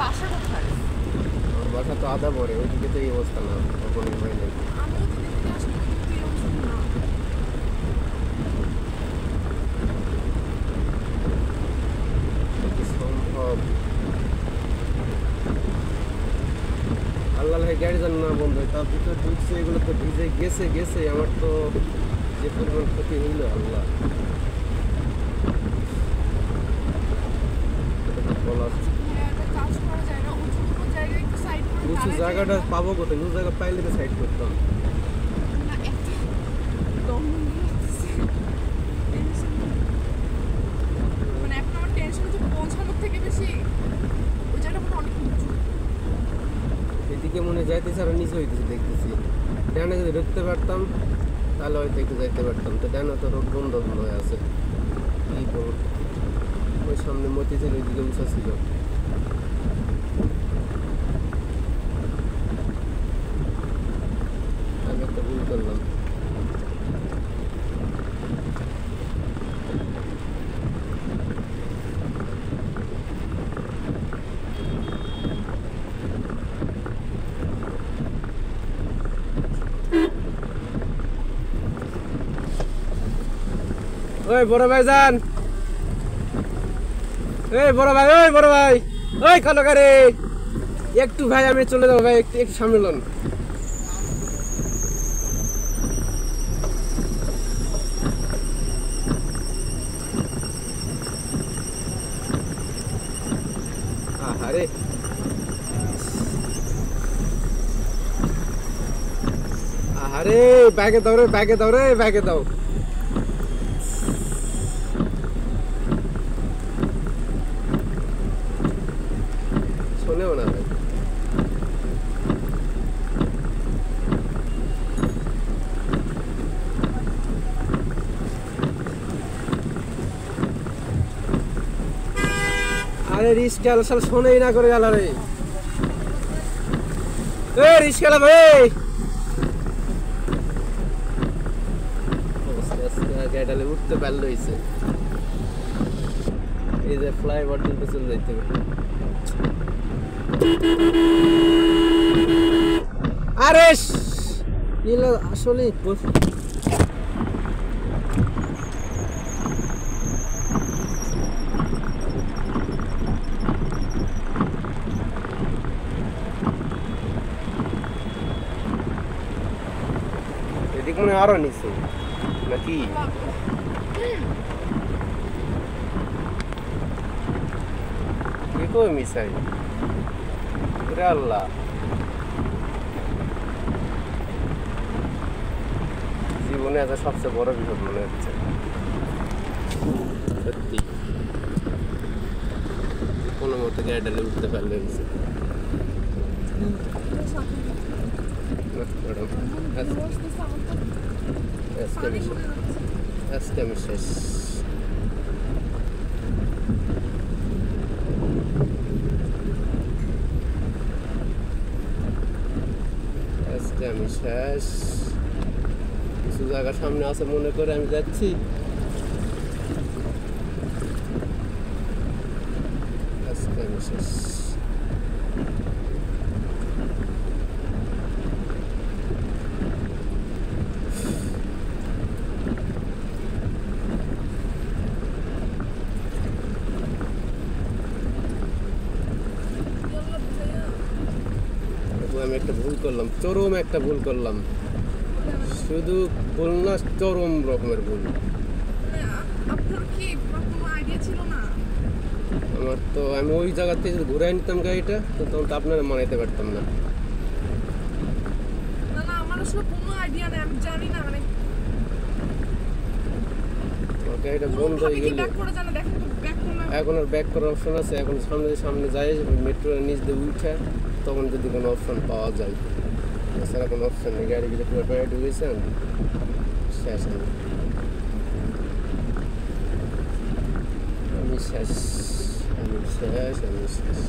বাসা কোথায়? বাসা তো আদা পড়ে, ওইদিকে তো এই অবস্থা না, কখনোই হয় নাই। আমিও তো দেখতে আসলে কিন্তু এই অবস্থা না। কি সম্ভব? আল্লাহ গাড়ি জান না বন্ধু, তার ভিতরে ঢুকছে, এগুলো তো ভিজে গেছে গেছে, আমার তো যে পরিমাণ ক্ষতি হইল আল্লাহ বলা। একটা কাজ করা যায় না, উঁচু কোনো জায়গায় একটু সাইড করে উঁচু দাঁড়ায় জায়গাটা যাই না? পাবো কোথায়? উঁচু জায়গা পাইলে তো সাইড করতাম। না, একটা দম নিয়ে আসছে। টেনশন। মানে এখন আমার টেনশন হচ্ছে পৌঁছানোর থেকে বেশি ওই জায়গাটা মনে হয় অনেক উঁচু। এদিকে মনে যাইতেছে আর নিচে হইতেছে দেখতেছি। ডানে যদি ঢুকতে পারতাম তাহলে হয়তো একটু যাইতে পারতাম, তো ডানে তো রোড বন্ধ হয়ে আছে। কি করব? ওই সামনে মতি ছিল, ওইদিকে উঁচা ছিল। আমি একটা ভুল করলাম। ওই বড় ভাই যান, এই বড় ভাই, ওই বড় ভাই, ওই কালো গাড়ি একটু, ভাই আমি চলে যাবো ভাই, একটু একটু সামনে লন। আরে আরে ব্যাগে দাও রে, ব্যাগে দাও রে, ব্যাগে দাও। শোনেও না ভাই। আরে রিস্কাল সাল শোনেই না করে গেল রে। এ রিস্কালা ভাই, গাড়িটালে উঠতে পারলো হয়েছে। এই যে ফ্লাইওভার দিতে চলে যাইতে হবে। আরে আসলে এদিক মনে আরো নিচে নাকি? কি কই মিসাই রে আল্লাহ, জীবনে এটা সবচেয়ে বড় বিপদ মনে হচ্ছে সত্যি। কোনো মতো গাড়িটালে উঠতে পারলে হয়েছে। আজকে আমি শেষ। আজকে আমি শেষ। কিছু জায়গা সামনে আছে মনে করে আমি যাচ্ছি। আজকে আমি শেষ। আমি একটা ভুল করলাম, চরম একটা ভুল করলাম। শুধু ভুল না, চরম রকমের ভুল। আপনার কি কোনো আইডিয়া ছিল না? আমার তো, আমি ওই জায়গা থেকে যদি ঘুরে নিতাম গাড়িটা, তো তখন তো আপনারা মানাইতে পারতাম না। না না, আমার আসলে কোনো আইডিয়া নেই, আমি জানি না। মানে গাড়িটা বন্ধ হয়ে গেল। এখন আর ব্যাক করার অপশন আছে? এখন সামনে যাই, মেট্রোর নিচ দিয়ে উঠে তখন যদি কোনো অপশন পাওয়া যায়, এছাড়া কোনো অপশন নেই। গাড়ি গিয়ে পুরো পেয়ে ঢুকেছেন, শেষ। আমি শেষ, আমি শেষ, আমি শেষ।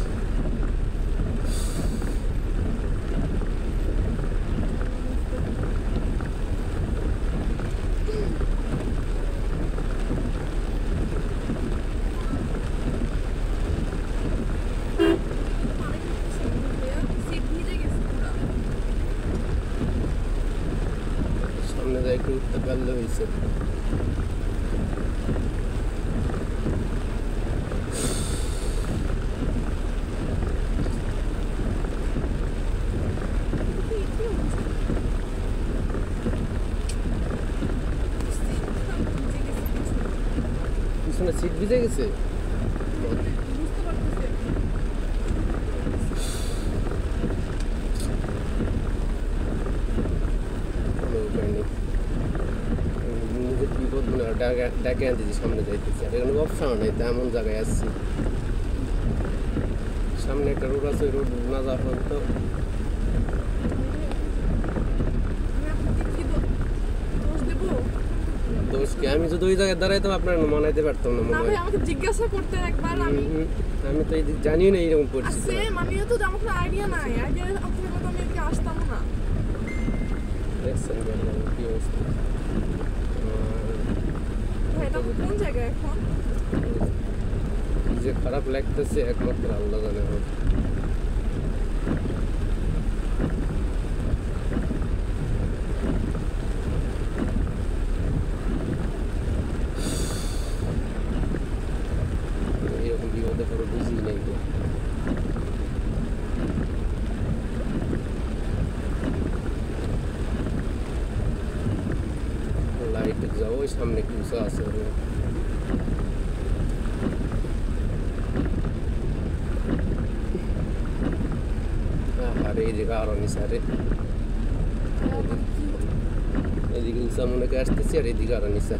পারলে হয়েছে। পিছনে সিট ভিজে গেছে। ডাকে আনতেছি সামনে যাইতেছি, আর এখানে অপশন নেই, তেমন জায়গায় আসছি। সামনে একটা রোড আছে, রোড না যাওয়া পর্যন্ত দোষ কি? আমি যদি ওই জায়গায় দাঁড়াইতাম আপনার মানাইতে পারতাম না মনে হয়। আমাকে জিজ্ঞাসা করতে একবার। আমি তো জানি না এরকম পরিস্থিতি। আমিও তো আমার কোনো আইডিয়া নাই, আইডিয়া আপনার কথা আমি এদিকে আসতাম না। দেখছেন কি অবস্থা? এটা কোন জায়গায় এখন? যে খারাপ লাগতেছে একমাত্র আল্লাহ জানে। এরকম বিপদে পড়ে বুঝি নাই। লাইটে যাও, ওই সামনে কিছু আছে। আরে এই জায়গা আরো নিচে, আরে এদিকে উঁচা মনে করে আসতেছি, আর এদিকে আরো নিচে।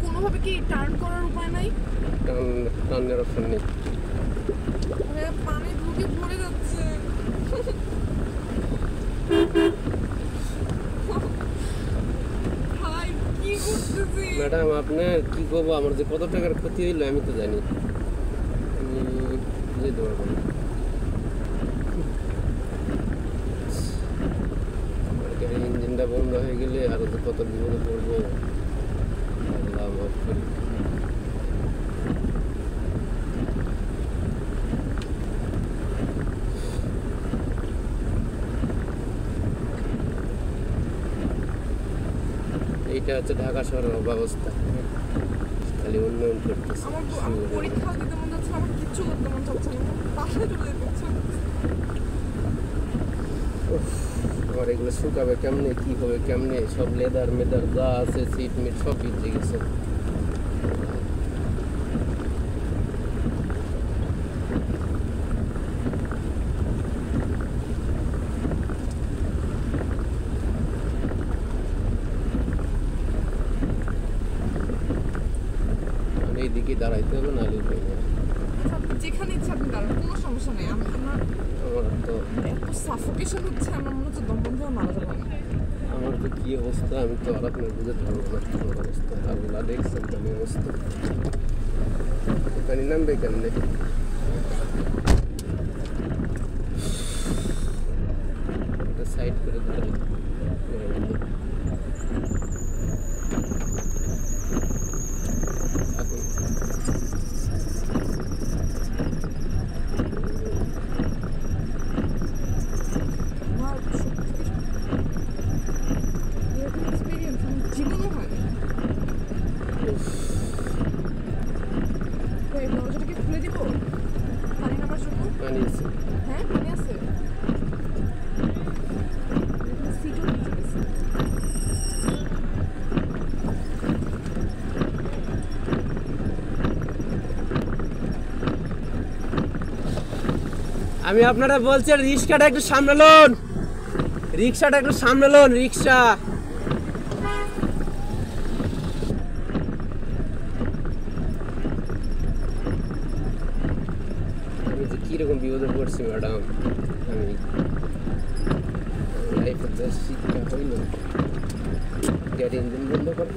কোনোভাবে কি টার্ন করার উপায় নাই? টার্নের অপশন নেই। পানি ঢুকে পড়ে যাচ্ছে। ম্যাডাম আপনার কি করবো? আমার যে কত টাকার ক্ষতি হইলো আমি তো জানি, আমি বুঝতে পারবো না। ইঞ্জিনটা বন্ধ হয়ে গেলে আরো তো কত বিপদে পড়বো। আল্লাহ মাফ করি। এইটা হচ্ছে ঢাকা শহরের অবস্থা, খালি উন্নয়ন করতেছে। আমার পরীক্ষা দিতে মন যাচ্ছে, আমার কিচ্ছু করতে মন চাচ্ছে না, বাসায় চলে যেতে ইচ্ছা করছে। আমার এগুলো শুকাবে কেমনে, কি হবে কেমনে? সব লেদার মেদার যা আছে, সিট মিট সব ভিজে গেছে। এইদিকে দাঁড়াইতে হবে, নাহলে যেখানে ইচ্ছা আপনি দাঁড়ান, কোনো সমস্যা নেই। আমার তো এত সাফোকেশন হচ্ছে, আমার মনে হচ্ছে দম বন্ধ হয়ে মারা যাবে। আমার তো কি অবস্থা আমি তো আর আপনার বুঝতে পারবো না আমার অবস্থা। আল্লাহ দেখছেন তো আমি অবস্থা। এখানে নামবে কেমনে? সাইড করে দিতে আমি আপনারা বলছি রিক্সাটা একটু সামনে লোন, রিক্সাটা একটু সামনে লোন, রিক্সা। আমি যে কিরকম বিপদে পড়ছি ম্যাডাম, আমি লাইফের যা শিক্ষা হইল, গাড়ি ইঞ্জিন বন্ধ করে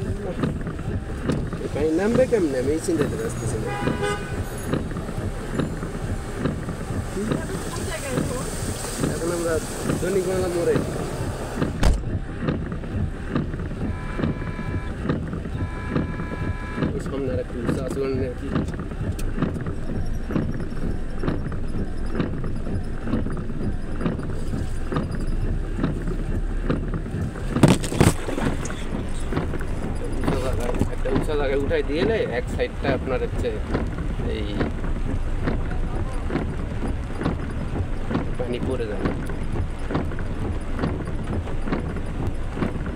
এখানে নামবে কেমনে আমি এই চিন্তাতে আসতেছি না। এখন আমরা দৈনিক বাংলা মোড়ে, সামনে আর একটু আছে আর কি। উঠাই দিয়ে এলে এক সাইডটা আপনার হচ্ছে এই পানি পড়ে যাবে।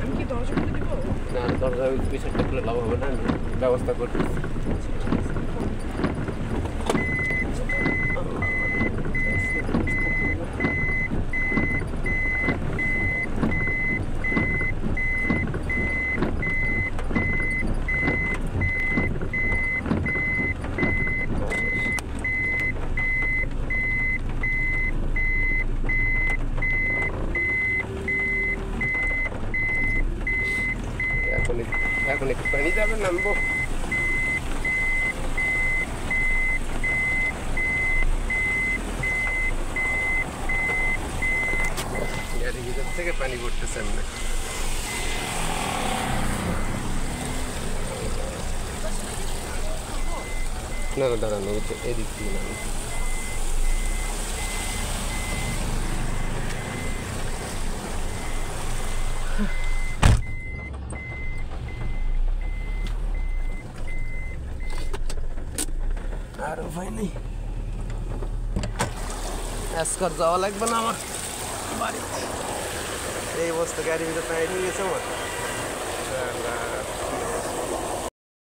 আমি কি দরজা খুলে দিব? না, দরজা ওই পিছনটা খুলে লাভ হবে না, আমি ব্যবস্থা করতেছি। এখন একটু পানি যাবে, নামবো। গাড়ির ভিতর থেকে পানি পড়তেছে এমনি। না না, দাঁড়ানো এদিক দিয়ে নাম। আর উপায় নেই, আজকাল যাওয়া লাগবে না আমার বাড়িতে। এই অবস্থা, গাড়ির ভিতরে টাইট হয়ে গেছে আমার।